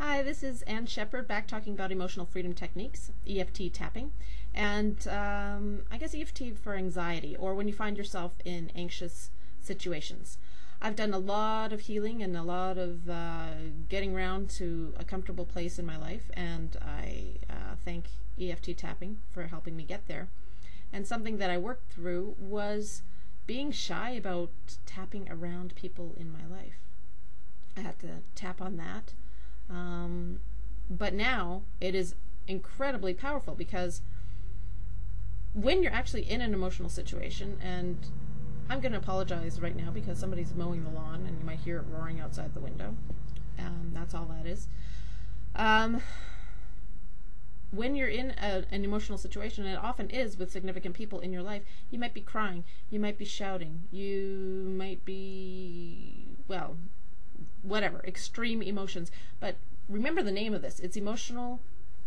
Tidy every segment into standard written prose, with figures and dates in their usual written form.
Hi, this is Ann Shepard back talking about emotional freedom techniques, EFT tapping, and I guess EFT for anxiety or when you find yourself in anxious situations. I've done a lot of healing and a lot of getting around to a comfortable place in my life, and I thank EFT tapping for helping me get there. And something that I worked through was being shy about tapping around people in my life. I had to tap on that. But now it is incredibly powerful because when you're actually in an emotional situation, and I'm going to apologize right now because somebody's mowing the lawn and you might hear it roaring outside the window. That's all that is. When you're in an emotional situation, and it often is with significant people in your life, you might be crying, you might be shouting, you might be, well, whatever, extreme emotions. But remember the name of this. It's emotional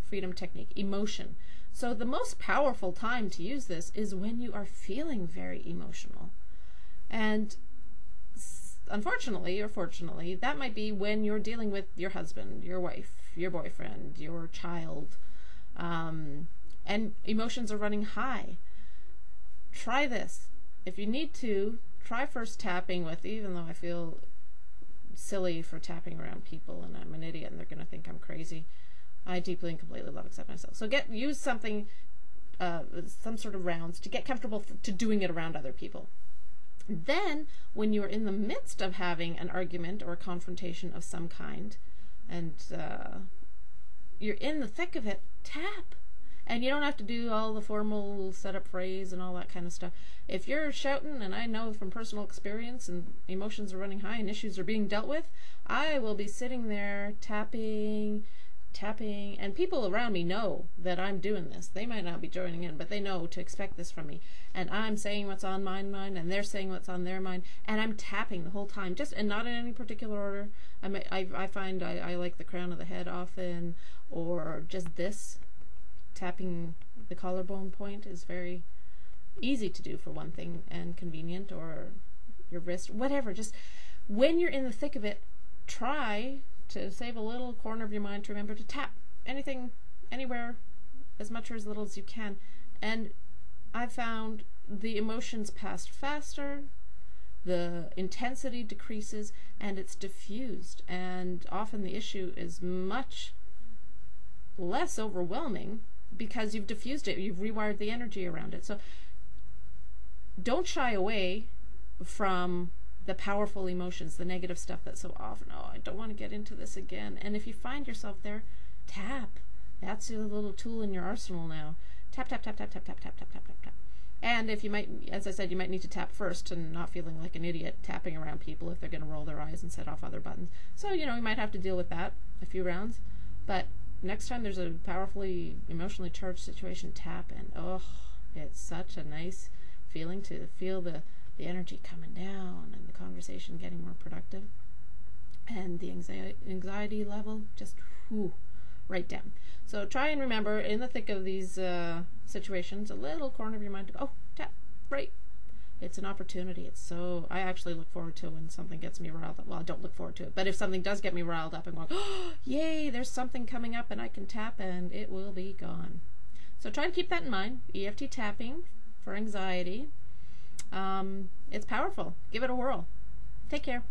freedom technique, emotion. So the most powerful time to use this is when you are feeling very emotional. And unfortunately or fortunately, that might be when you're dealing with your husband, your wife, your boyfriend, your child, and emotions are running high. Try this. If you need to, try first tapping with, even though I feel silly for tapping around people and I'm an idiot and they're going to think I'm crazy, I deeply and completely love and accept myself. So use something, some sort of rounds to get comfortable to doing it around other people. Then when you're in the midst of having an argument or a confrontation of some kind, and you're in the thick of it, tap. And you don't have to do all the formal setup phrase and all that kind of stuff. If you're shouting, and I know from personal experience, and emotions are running high and issues are being dealt with, I will be sitting there tapping, and people around me know that I'm doing this. They might not be joining in, but they know to expect this from me. And I'm saying what's on my mind, and they're saying what's on their mind, and I'm tapping the whole time, and not in any particular order. I find I like the crown of the head often, or just this. Tapping the collarbone point is very easy to do for one thing, and convenient, or your wrist, whatever. Just when you're in the thick of it, try to save a little corner of your mind to remember to tap anything, anywhere, as much or as little as you can. And I found the emotions pass faster, the intensity decreases, and it's diffused. And often the issue is much less overwhelming because you've diffused it, you've rewired the energy around it. So don't shy away from the powerful emotions, the negative stuff that so often, oh, I don't want to get into this again. And if you find yourself there, tap. That's your little tool in your arsenal now. Tap, tap, tap, tap, tap, tap, tap, tap, tap, tap, tap. And if you might, as I said, you might need to tap first and not feeling like an idiot tapping around people if they're going to roll their eyes and set off other buttons. So, you might have to deal with that a few rounds. But next time there's a powerfully emotionally charged situation, tap, and oh, it's such a nice feeling to feel the energy coming down and the conversation getting more productive, and the anxiety level just right down. So try and remember, in the thick of these situations, a little corner of your mind to go, oh, tap, right. It's an opportunity. I actually look forward to when something gets me riled up. Well, I don't look forward to it, but if something does get me riled up, I'm going, oh, yay, there's something coming up and I can tap and it will be gone. So try to keep that in mind. EFT tapping for anxiety. It's powerful. Give it a whirl. Take care.